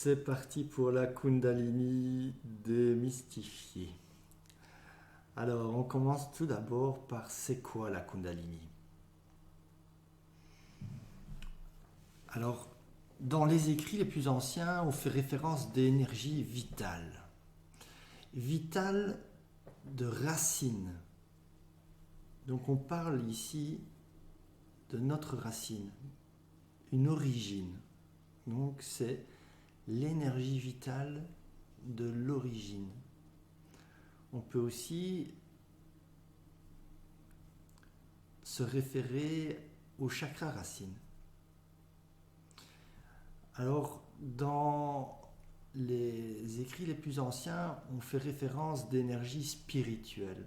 C'est parti pour la Kundalini démystifiée. Alors, on commence tout d'abord par c'est quoi la Kundalini? Alors, dans les écrits les plus anciens, on fait référence d'énergie vitale. Vitale de racine. Donc, on parle ici de notre racine, une origine. Donc, c'est l'énergie vitale de l'origine. On peut aussi se référer au chakra racine. Alors, dans les écrits les plus anciens, on fait référence d'énergie spirituelle.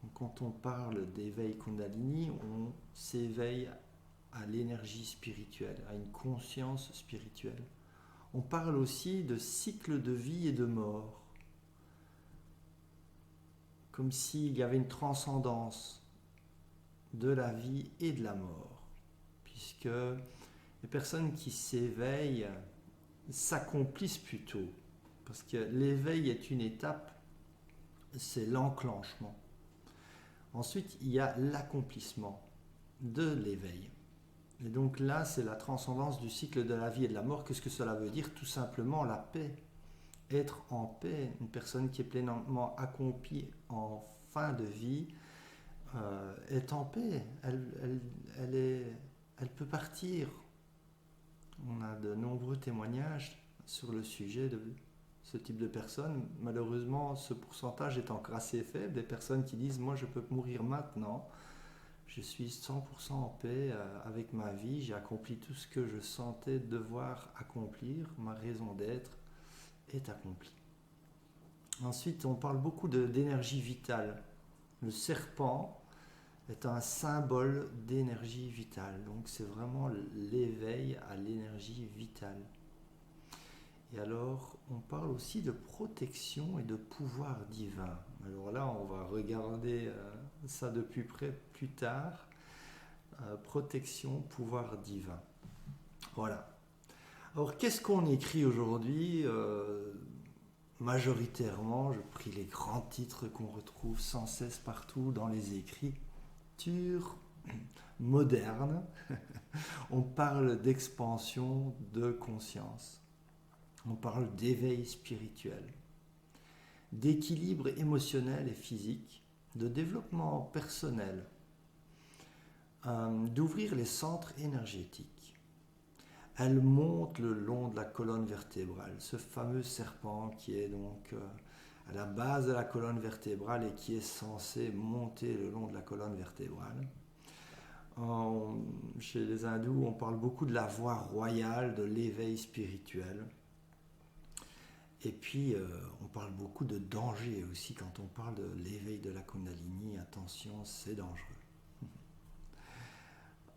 Donc, quand on parle d'éveil Kundalini, on s'éveille à l'énergie spirituelle, à une conscience spirituelle. On parle aussi de cycle de vie et de mort, comme s'il y avait une transcendance de la vie et de la mort, puisque les personnes qui s'éveillent s'accomplissent plutôt, parce que l'éveil est une étape, c'est l'enclenchement. Ensuite, il y a l'accomplissement de l'éveil. Et donc là, c'est la transcendance du cycle de la vie et de la mort. Qu'est-ce que cela veut dire? Tout simplement la paix. Être en paix, une personne qui est pleinement accomplie en fin de vie, est en paix. Elle peut partir. On a de nombreux témoignages sur le sujet de ce type de personnes. Malheureusement, ce pourcentage est encore assez faible. Des personnes qui disent « moi, je peux mourir maintenant. Je suis 100% en paix avec ma vie. J'ai accompli tout ce que je sentais devoir accomplir. Ma raison d'être est accomplie. » Ensuite, on parle beaucoup d'énergie vitale. Le serpent est un symbole d'énergie vitale. Donc c'est vraiment l'éveil à l'énergie vitale. Et alors, on parle aussi de protection et de pouvoir divin. Alors là, on va regarder ça de plus près plus tard. Protection, pouvoir divin. Voilà. Alors, qu'est-ce qu'on écrit aujourd'hui? Majoritairement, je pris les grands titres qu'on retrouve sans cesse partout dans les écritures modernes. On parle d'expansion de conscience. On parle d'éveil spirituel, d'équilibre émotionnel et physique, de développement personnel, d'ouvrir les centres énergétiques. Elle monte le long de la colonne vertébrale, ce fameux serpent qui est donc à la base de la colonne vertébrale et qui est censé monter le long de la colonne vertébrale. Chez les hindous, on parle beaucoup de la voie royale, de l'éveil spirituel. Et puis, on parle beaucoup de danger aussi quand on parle de l'éveil de la Kundalini. Attention, c'est dangereux.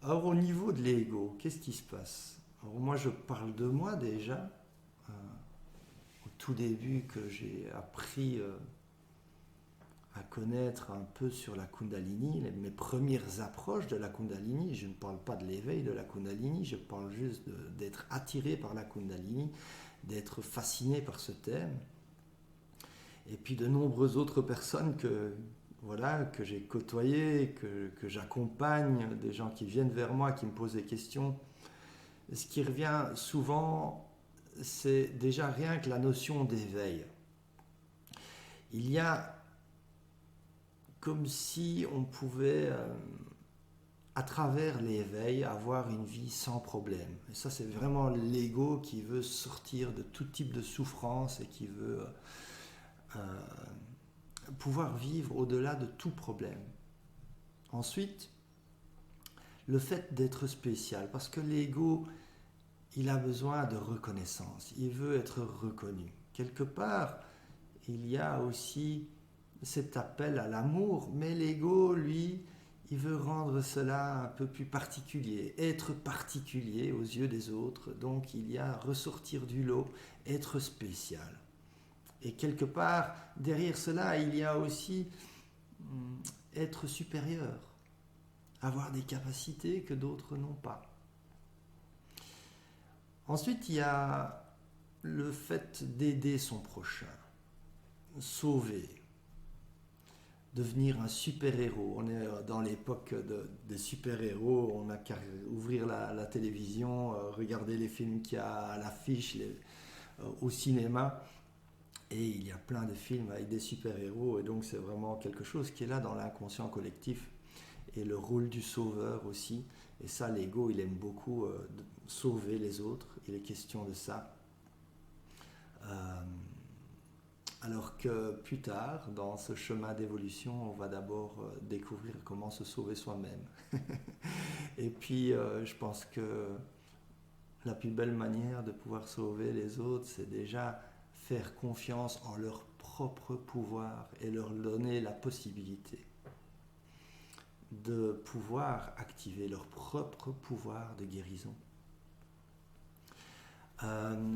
Alors, au niveau de l'ego, qu'est-ce qui se passe? Alors, moi, je parle de moi déjà. Au tout début que j'ai appris à connaître un peu sur la Kundalini, mes premières approches de la Kundalini, je ne parle pas de l'éveil de la Kundalini, je parle juste d'être attiré par la Kundalini, d'être fasciné par ce thème. Et puis de nombreuses autres personnes que j'ai côtoyées, que j'accompagne, des gens qui viennent vers moi, qui me posent des questions. Ce qui revient souvent, c'est déjà rien que la notion d'éveil. Il y a comme si on pouvait, à travers l'éveil, avoir une vie sans problème. Et ça, c'est vraiment l'ego qui veut sortir de tout type de souffrance et qui veut pouvoir vivre au-delà de tout problème. Ensuite, le fait d'être spécial, parce que l'ego, il a besoin de reconnaissance, il veut être reconnu. Quelque part, il y a aussi cet appel à l'amour, mais l'ego, lui, il veut rendre cela un peu plus particulier, être particulier aux yeux des autres. Donc il y a ressortir du lot, être spécial. Et quelque part, derrière cela, il y a aussi être supérieur, avoir des capacités que d'autres n'ont pas. Ensuite, il y a le fait d'aider son prochain, sauver, devenir un super-héros. On est dans l'époque des super-héros, on n'a qu'à ouvrir la télévision, regarder les films qu'il y a à l'affiche au cinéma, et il y a plein de films avec des super-héros, et donc c'est vraiment quelque chose qui est là dans l'inconscient collectif, et le rôle du sauveur aussi, et ça l'ego il aime beaucoup sauver les autres, il est question de ça. Alors que plus tard, dans ce chemin d'évolution, on va d'abord découvrir comment se sauver soi-même. Et puis, je pense que la plus belle manière de pouvoir sauver les autres, c'est déjà faire confiance en leur propre pouvoir et leur donner la possibilité de pouvoir activer leur propre pouvoir de guérison.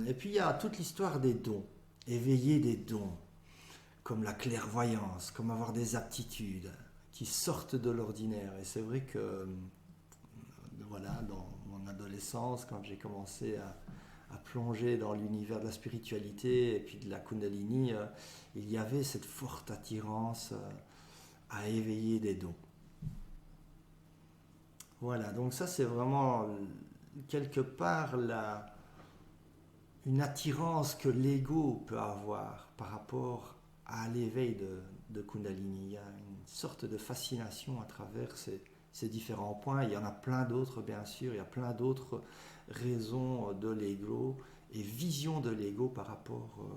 Et puis, il y a toute l'histoire des dons. Éveiller des dons, comme la clairvoyance, comme avoir des aptitudes qui sortent de l'ordinaire. Et c'est vrai que, voilà, dans mon adolescence, quand j'ai commencé à plonger dans l'univers de la spiritualité et puis de la Kundalini, il y avait cette forte attirance à éveiller des dons. Voilà, donc ça c'est vraiment quelque part une attirance que l'ego peut avoir par rapport à l'éveil de Kundalini. Il y a une sorte de fascination à travers ces différents points. Il y en a plein d'autres, bien sûr. Il y a plein d'autres raisons de l'ego et visions de l'ego par rapport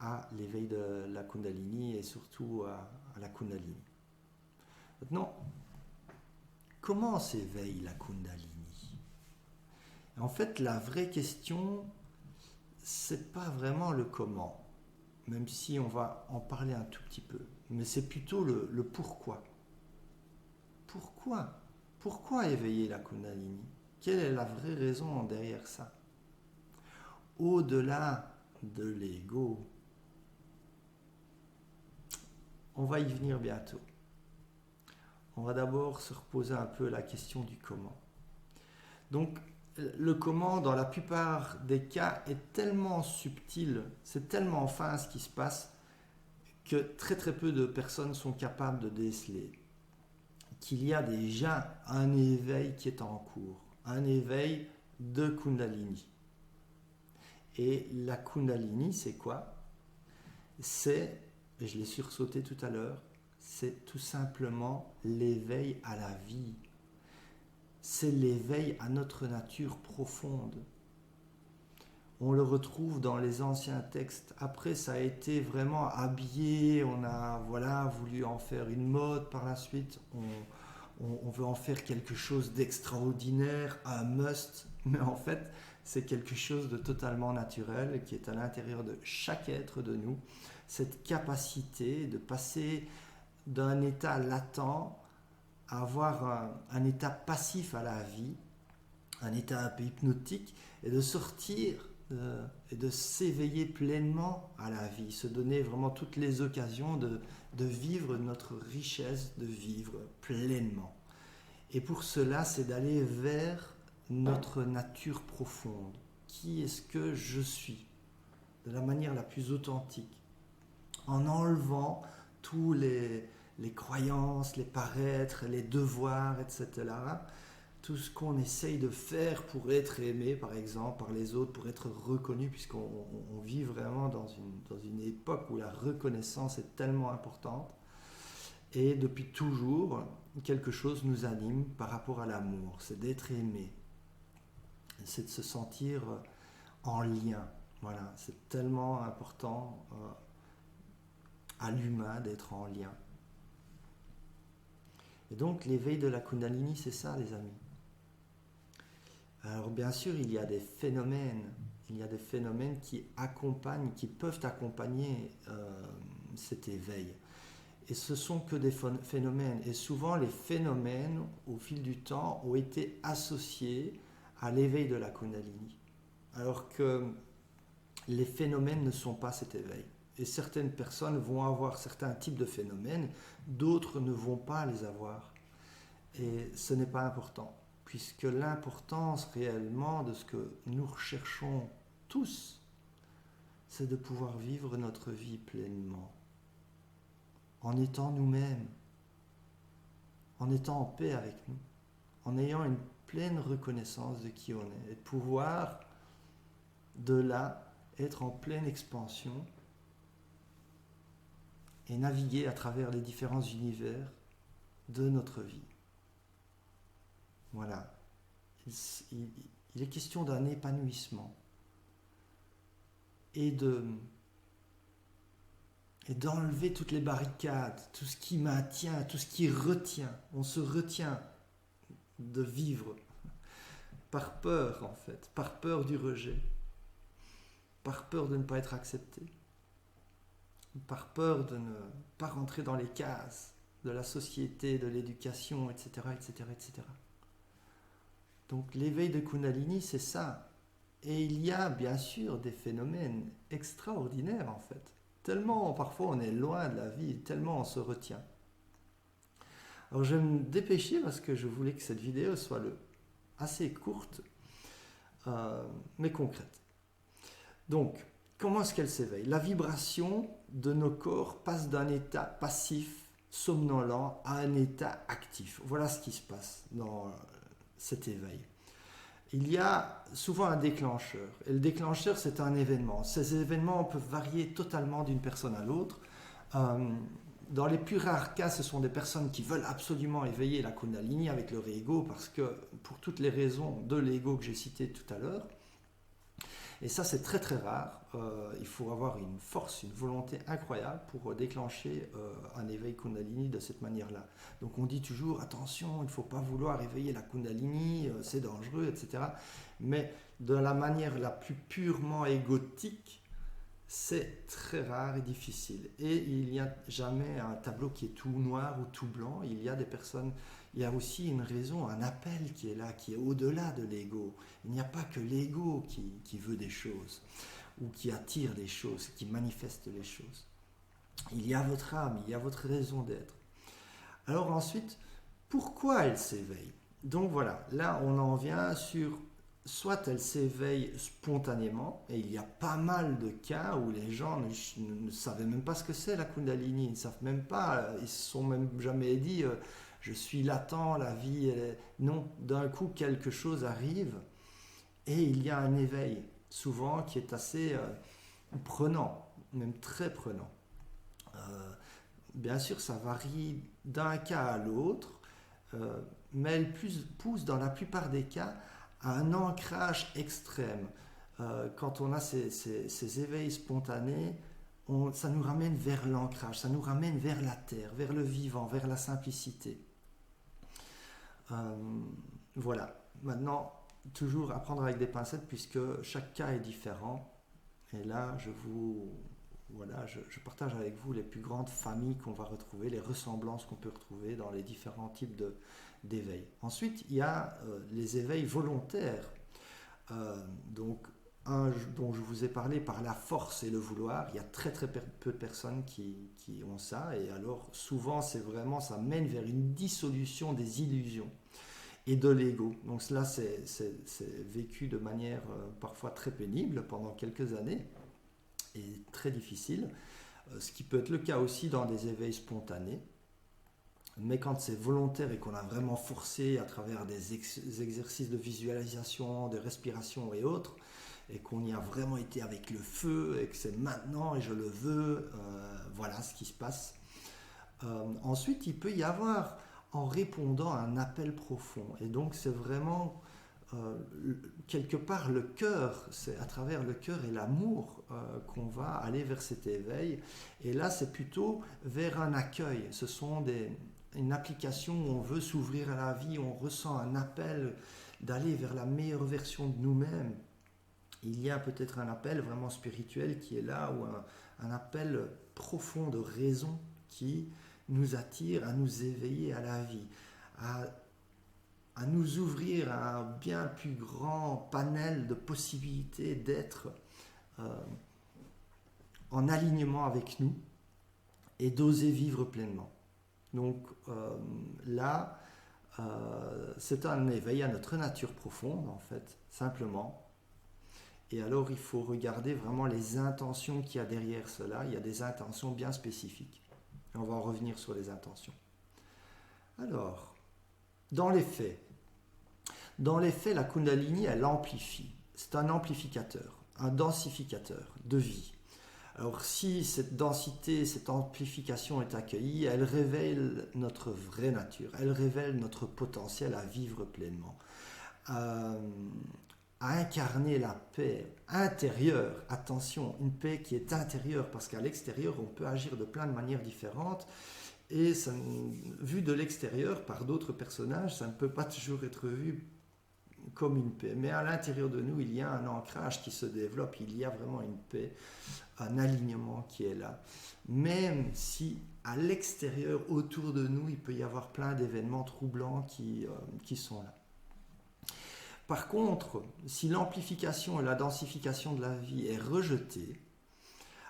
à l'éveil de la Kundalini et surtout à la Kundalini. Maintenant, comment s'éveille la Kundalini ? En fait, la vraie question, c'est pas vraiment le comment, même si on va en parler un tout petit peu, mais c'est plutôt le pourquoi. Pourquoi ? Pourquoi éveiller la Kundalini ? Quelle est la vraie raison derrière ça ? Au-delà de l'ego, on va y venir bientôt. On va d'abord se reposer un peu la question du comment. Donc, le comment, dans la plupart des cas, est tellement subtil, c'est tellement fin ce qui se passe, que très très peu de personnes sont capables de déceler qu'il y a déjà un éveil qui est en cours, un éveil de Kundalini. Et la Kundalini, c'est quoi ? C'est, et je l'ai sursauté tout à l'heure, c'est tout simplement l'éveil à la vie. C'est l'éveil à notre nature profonde. On le retrouve dans les anciens textes. Après, ça a été vraiment habillé, on a voulu en faire une mode par la suite, on veut en faire quelque chose d'extraordinaire, un must, mais en fait, c'est quelque chose de totalement naturel qui est à l'intérieur de chaque être de nous. Cette capacité de passer d'un état latent à avoir un état passif à la vie, un état un peu hypnotique, et de sortir et de s'éveiller pleinement à la vie, se donner vraiment toutes les occasions de vivre notre richesse, de vivre pleinement. Et pour cela, c'est d'aller vers notre nature profonde. Qui est-ce que je suis ? De la manière la plus authentique, en enlevant tous les croyances, les paraîtres, les devoirs, etc. Tout ce qu'on essaye de faire pour être aimé, par exemple, par les autres, pour être reconnu, puisqu'on vit vraiment dans une époque où la reconnaissance est tellement importante. Et depuis toujours, quelque chose nous anime par rapport à l'amour, c'est d'être aimé, c'est de se sentir en lien. Voilà, c'est tellement important à l'humain d'être en lien. Et donc l'éveil de la Kundalini, c'est ça les amis. Alors bien sûr, il y a des phénomènes qui accompagnent, qui peuvent accompagner cet éveil. Et ce sont que des phénomènes. Et souvent, les phénomènes, au fil du temps, ont été associés à l'éveil de la Kundalini. Alors que les phénomènes ne sont pas cet éveil. Et certaines personnes vont avoir certains types de phénomènes, d'autres ne vont pas les avoir. Et ce n'est pas important, puisque l'importance réellement de ce que nous recherchons tous, c'est de pouvoir vivre notre vie pleinement, en étant nous-mêmes, en étant en paix avec nous, en ayant une pleine reconnaissance de qui on est, et de pouvoir de là être en pleine expansion et naviguer à travers les différents univers de notre vie. Voilà. Il est question d'un épanouissement et d'enlever toutes les barricades, tout ce qui maintient, tout ce qui retient. On se retient de vivre par peur, en fait, par peur du rejet, par peur de ne pas être accepté, par peur de ne pas rentrer dans les cases de la société, de l'éducation, etc., etc., etc. Donc l'éveil de Kundalini, c'est ça. Et il y a bien sûr des phénomènes extraordinaires, en fait. Tellement parfois on est loin de la vie, tellement on se retient. Alors je vais me dépêcher parce que je voulais que cette vidéo soit assez courte, mais concrète. Donc, comment est-ce qu'elle s'éveille? La vibration de nos corps passe d'un état passif, somnolent, à un état actif. Voilà ce qui se passe dans cet éveil. Il y a souvent un déclencheur. Et le déclencheur, c'est un événement. Ces événements peuvent varier totalement d'une personne à l'autre. Dans les plus rares cas, ce sont des personnes qui veulent absolument éveiller la Kundalini avec leur ego, parce que pour toutes les raisons de l'ego que j'ai citées tout à l'heure. Et ça, c'est très très rare. Il faut avoir une force, une volonté incroyable pour déclencher un éveil Kundalini de cette manière-là. Donc on dit toujours, attention, il ne faut pas vouloir éveiller la Kundalini, c'est dangereux, etc. Mais de la manière la plus purement égotique, c'est très rare et difficile. Et il n'y a jamais un tableau qui est tout noir ou tout blanc. Il y a des personnes, il y a aussi une raison, un appel qui est là, qui est au-delà de l'ego. Il n'y a pas que l'ego qui veut des choses, ou qui attire des choses, qui manifeste les choses. Il y a votre âme, il y a votre raison d'être. Alors ensuite, pourquoi elle s'éveille? Donc voilà, là on en vient sur... Soit elle s'éveille spontanément, et il y a pas mal de cas où les gens ne savaient même pas ce que c'est la Kundalini, ils ne savent même pas, ils ne se sont même jamais dit je suis latent, la vie, non, d'un coup quelque chose arrive, et il y a un éveil, souvent qui est assez prenant, même très prenant. Bien sûr, ça varie d'un cas à l'autre, mais elle pousse dans la plupart des cas à un ancrage extrême. Quand on a ces éveils spontanés, ça nous ramène vers l'ancrage, ça nous ramène vers la terre, vers le vivant, vers la simplicité. Voilà. Maintenant, toujours à prendre avec des pincettes puisque chaque cas est différent. Et là, je partage avec vous les plus grandes familles qu'on va retrouver, les ressemblances qu'on peut retrouver dans les différents types d'éveil. Ensuite, il y a les éveils volontaires. Donc, un dont je vous ai parlé par la force et le vouloir, il y a très très peu de personnes qui ont ça, et alors souvent c'est vraiment, ça mène vers une dissolution des illusions et de l'ego. Donc cela c'est vécu de manière parfois très pénible pendant quelques années et très difficile, ce qui peut être le cas aussi dans des éveils spontanés. Mais quand c'est volontaire et qu'on a vraiment forcé à travers des exercices de visualisation, de respiration et autres, et qu'on y a vraiment été avec le feu, et que c'est maintenant et je le veux, voilà ce qui se passe. Ensuite, il peut y avoir, en répondant à un appel profond, et donc c'est vraiment quelque part le cœur, c'est à travers le cœur et l'amour qu'on va aller vers cet éveil, et là c'est plutôt vers un accueil. Ce sont une application où on veut s'ouvrir à la vie, on ressent un appel d'aller vers la meilleure version de nous-mêmes. Il y a peut-être un appel vraiment spirituel qui est là, ou un appel profond de raison qui nous attire à nous éveiller à la vie, à nous ouvrir à un bien plus grand panel de possibilités d'être en alignement avec nous et d'oser vivre pleinement. Donc là, c'est un éveil à notre nature profonde, en fait, simplement. Et alors, il faut regarder vraiment les intentions qu'il y a derrière cela. Il y a des intentions bien spécifiques. Et on va en revenir sur les intentions. Alors, dans les faits, la Kundalini, elle amplifie. C'est un amplificateur, un densificateur de vie. Alors, si cette densité, cette amplification est accueillie, elle révèle notre vraie nature. Elle révèle notre potentiel à vivre pleinement. À incarner la paix intérieure, attention, une paix qui est intérieure, parce qu'à l'extérieur, on peut agir de plein de manières différentes, et ça, vu de l'extérieur par d'autres personnages, ça ne peut pas toujours être vu comme une paix. Mais à l'intérieur de nous, il y a un ancrage qui se développe, il y a vraiment une paix, un alignement qui est là. Même si à l'extérieur, autour de nous, il peut y avoir plein d'événements troublants qui sont là. Par contre, si l'amplification et la densification de la vie est rejetée,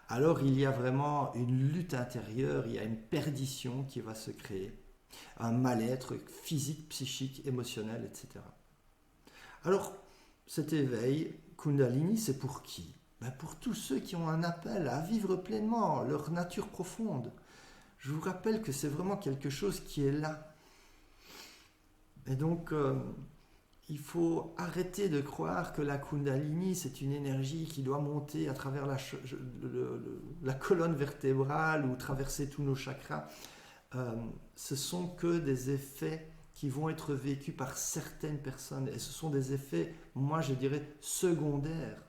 alors il y a vraiment une lutte intérieure, il y a une perdition qui va se créer, un mal-être physique, psychique, émotionnel, etc. Alors, cet éveil Kundalini, c'est pour qui? Pour tous ceux qui ont un appel à vivre pleinement leur nature profonde. Je vous rappelle que c'est vraiment quelque chose qui est là. Et donc, il faut arrêter de croire que la Kundalini, c'est une énergie qui doit monter à travers la colonne vertébrale ou traverser tous nos chakras. Ce sont que des effets qui vont être vécus par certaines personnes. Et ce sont des effets, moi je dirais, secondaires.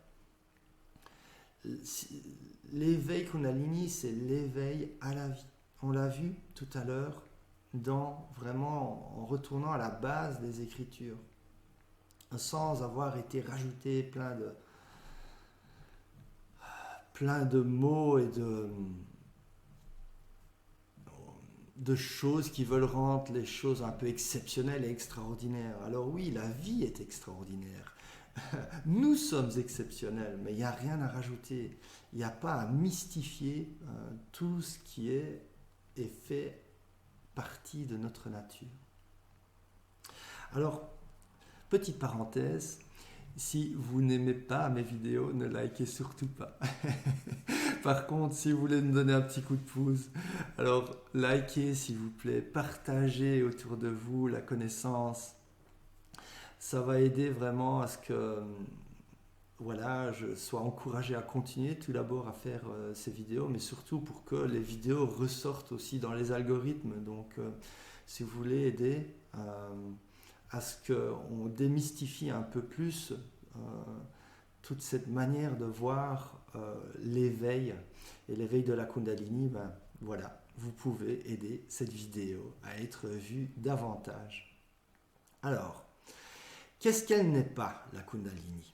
L'éveil Kundalini, c'est l'éveil à la vie. On l'a vu tout à l'heure, en retournant à la base des Écritures, sans avoir été rajouté plein de mots et de choses qui veulent rendre les choses un peu exceptionnelles et extraordinaires. Alors oui, la vie est extraordinaire. Nous sommes exceptionnels, mais il n'y a rien à rajouter. Il n'y a pas à mystifier tout ce qui est et fait partie de notre nature. Alors, petite parenthèse, si vous n'aimez pas mes vidéos, ne likez surtout pas. Par contre, si vous voulez me donner un petit coup de pouce, alors likez s'il vous plaît, partagez autour de vous la connaissance. Ça va aider vraiment à ce que je sois encouragé à continuer tout d'abord à faire ces vidéos, mais surtout pour que les vidéos ressortent aussi dans les algorithmes. Donc, si vous voulez aider à ce qu'on démystifie un peu plus toute cette manière de voir l'éveil et l'éveil de la Kundalini, vous pouvez aider cette vidéo à être vue davantage. Alors, qu'est-ce qu'elle n'est pas, la Kundalini?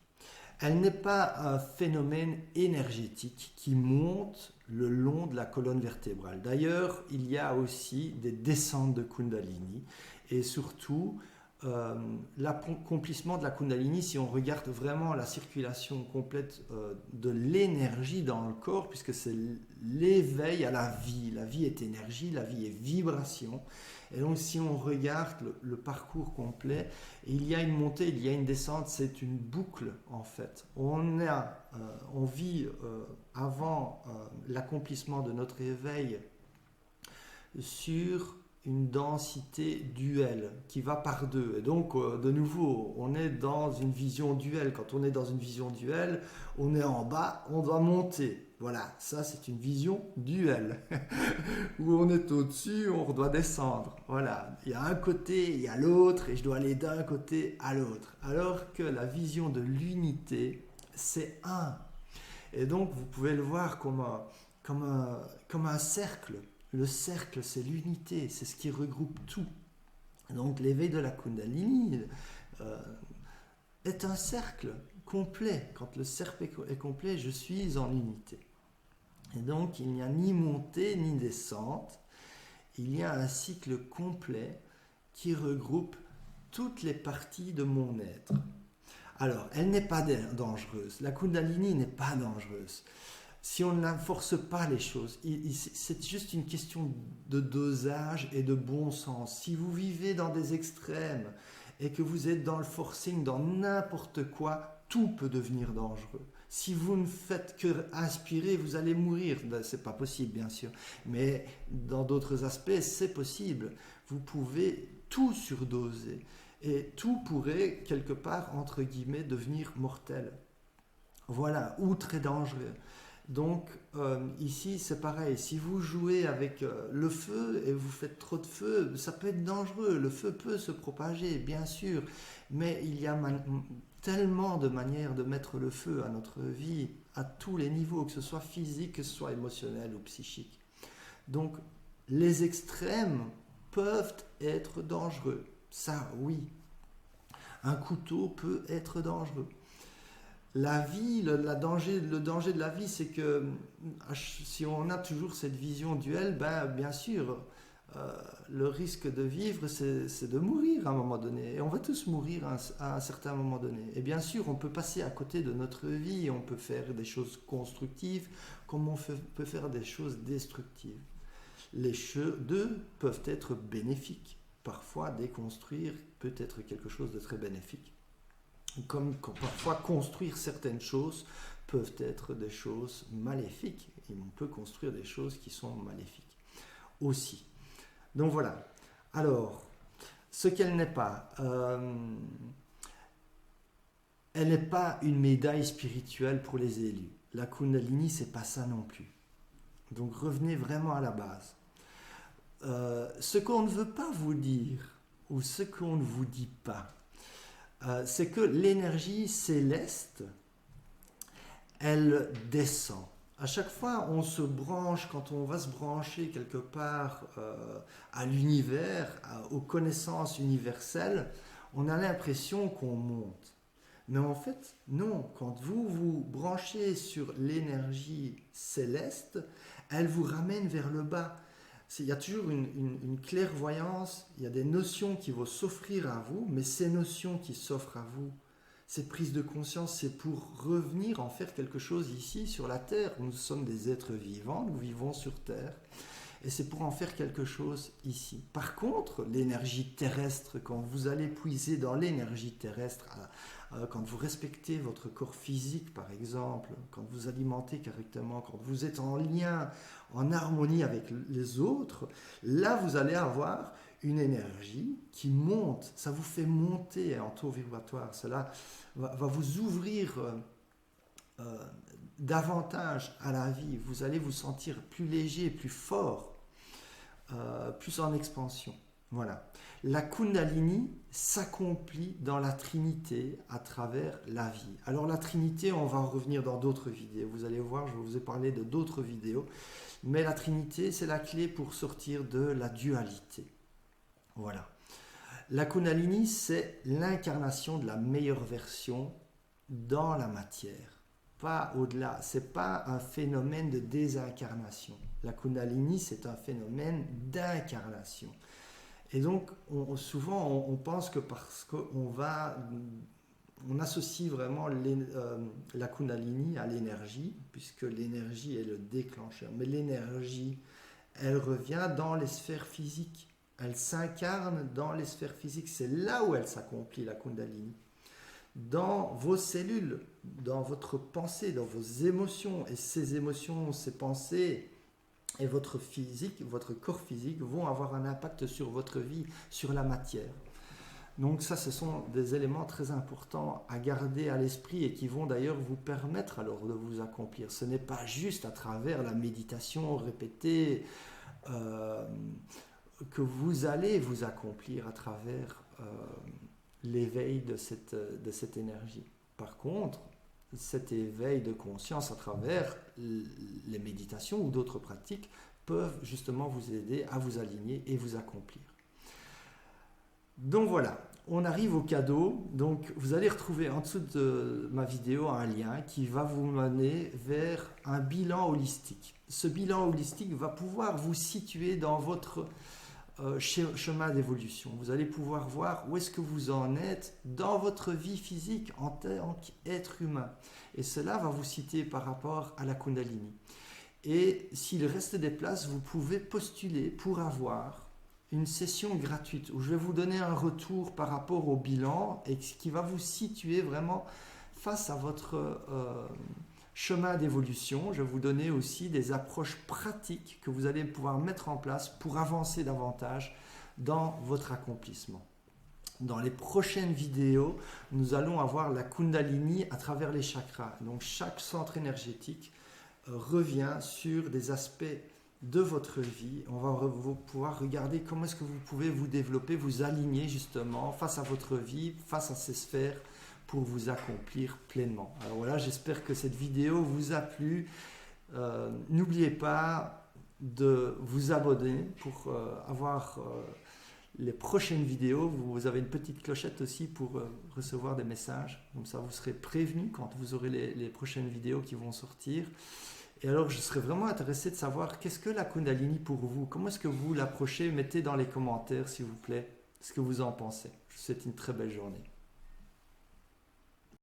Elle n'est pas un phénomène énergétique qui monte le long de la colonne vertébrale. D'ailleurs, il y a aussi des descentes de Kundalini et surtout l'accomplissement de la Kundalini, si on regarde vraiment la circulation complète de l'énergie dans le corps, puisque c'est l'éveil à la vie. La vie est énergie, la vie est vibration. Et donc si on regarde le parcours complet, il y a une montée, il y a une descente, c'est une boucle en fait. On vit avant l'accomplissement de notre éveil sur une densité duelle qui va par deux. Et donc, de nouveau, on est dans une vision duelle. Quand on est dans une vision duelle, on est en bas, on doit monter. Voilà, ça c'est une vision duelle. Où on est au-dessus, on doit descendre. Voilà, il y a un côté, il y a l'autre, et je dois aller d'un côté à l'autre. Alors que la vision de l'unité, c'est un. Et donc, vous pouvez le voir comme un cercle. Le cercle, c'est l'unité, c'est ce qui regroupe tout. Donc l'éveil de la Kundalini est un cercle complet. Quand le cercle est complet, je suis en unité. Et donc il n'y a ni montée ni descente. Il y a un cycle complet qui regroupe toutes les parties de mon être. Alors, elle n'est pas dangereuse. La Kundalini n'est pas dangereuse. Si on ne force pas les choses, c'est juste une question de dosage et de bon sens. Si vous vivez dans des extrêmes et que vous êtes dans le forcing, dans n'importe quoi, tout peut devenir dangereux. Si vous ne faites que inspirer, vous allez mourir. C'est pas possible, bien sûr. Mais dans d'autres aspects, c'est possible. Vous pouvez tout surdoser. Et tout pourrait, quelque part, entre guillemets, devenir mortel. Voilà, ou très dangereux. Donc, ici, c'est pareil. Si vous jouez avec le feu et vous faites trop de feu, ça peut être dangereux. Le feu peut se propager, bien sûr. Mais il y a tellement de manières de mettre le feu à notre vie, à tous les niveaux, que ce soit physique, que ce soit émotionnel ou psychique. Donc, les extrêmes peuvent être dangereux. Ça, oui. Un couteau peut être dangereux. La vie, le danger de la vie, c'est que si on a toujours cette vision duelle, bien sûr, le risque de vivre, c'est de mourir à un moment donné. Et on va tous mourir à un certain moment donné. Et bien sûr, on peut passer à côté de notre vie, on peut faire des choses constructives, comme on peut faire des choses destructives. Les deux peuvent être bénéfiques. Parfois, déconstruire peut être quelque chose de très bénéfique. Comme parfois construire certaines choses peuvent être des choses maléfiques. Et on peut construire des choses qui sont maléfiques aussi. Donc voilà. Alors, ce qu'elle n'est pas, elle n'est pas une médaille spirituelle pour les élus. La Kundalini, c'est pas ça non plus. Donc revenez vraiment à la base. Ce qu'on ne veut pas vous dire, ou ce qu'on ne vous dit pas, c'est que l'énergie céleste, elle descend. À chaque fois, on se branche, quand on va se brancher quelque part à l'univers, aux connaissances universelles, on a l'impression qu'on monte. Mais en fait, non. Quand vous vous branchez sur l'énergie céleste, elle vous ramène vers le bas. Il y a toujours une clairvoyance, il y a des notions qui vont s'offrir à vous, mais ces notions qui s'offrent à vous, cette prise de conscience, c'est pour revenir en faire quelque chose ici sur la Terre. Nous sommes des êtres vivants, nous vivons sur Terre, et c'est pour en faire quelque chose ici. Par contre, l'énergie terrestre, quand vous allez puiser dans l'énergie terrestre, quand vous respectez votre corps physique par exemple, quand vous alimentez correctement, quand vous êtes en lien, en harmonie avec les autres, là vous allez avoir une énergie qui monte, ça vous fait monter en taux vibratoire, cela va vous ouvrir davantage à la vie, vous allez vous sentir plus léger, plus fort, plus en expansion. Voilà. La Kundalini s'accomplit dans la Trinité à travers la vie. Alors la Trinité, on va en revenir dans d'autres vidéos. Vous allez voir, je vous ai parlé de d'autres vidéos. Mais la Trinité, c'est la clé pour sortir de la dualité. Voilà. La Kundalini, c'est l'incarnation de la meilleure version dans la matière. Pas au-delà. Ce n'est pas un phénomène de désincarnation. La Kundalini, c'est un phénomène d'incarnation. Et donc, souvent, on pense que parce qu'on associe vraiment la Kundalini à l'énergie, puisque l'énergie est le déclencheur. Mais l'énergie, elle revient dans les sphères physiques. Elle s'incarne dans les sphères physiques. C'est là où elle s'accomplit, la Kundalini. Dans vos cellules, dans votre pensée, dans vos émotions. Et ces émotions, ces pensées et votre physique, votre corps physique vont avoir un impact sur votre vie, sur la matière. Donc ça, ce sont des éléments très importants à garder à l'esprit et qui vont d'ailleurs vous permettre alors de vous accomplir. Ce n'est pas juste à travers la méditation répétée que vous allez vous accomplir à travers l'éveil de cette énergie. Par contre, cet éveil de conscience à travers les méditations ou d'autres pratiques peuvent justement vous aider à vous aligner et vous accomplir. Donc voilà, on arrive au cadeau. Donc vous allez retrouver en dessous de ma vidéo un lien qui va vous mener vers un bilan holistique. Ce bilan holistique va pouvoir vous situer dans votre chemin d'évolution. Vous allez pouvoir voir où est-ce que vous en êtes dans votre vie physique en tant qu'être humain. Et cela va vous situer par rapport à la Kundalini. Et s'il reste des places, vous pouvez postuler pour avoir une session gratuite où je vais vous donner un retour par rapport au bilan et qui va vous situer vraiment face à votre chemin d'évolution, je vais vous donner aussi des approches pratiques que vous allez pouvoir mettre en place pour avancer davantage dans votre accomplissement. Dans les prochaines vidéos, nous allons avoir la Kundalini à travers les chakras. Donc chaque centre énergétique revient sur des aspects de votre vie. On va pouvoir regarder comment est-ce que vous pouvez vous développer, vous aligner justement face à votre vie, face à ces sphères pour vous accomplir pleinement. Alors voilà, j'espère que cette vidéo vous a plu. N'oubliez pas de vous abonner pour avoir les prochaines vidéos. Vous avez une petite clochette aussi pour recevoir des messages. Comme ça, vous serez prévenu quand vous aurez les prochaines vidéos qui vont sortir. Et alors, je serais vraiment intéressé de savoir qu'est-ce que la Kundalini pour vous? Comment est-ce que vous l'approchez? Mettez dans les commentaires, s'il vous plaît, ce que vous en pensez. Je vous souhaite une très belle journée.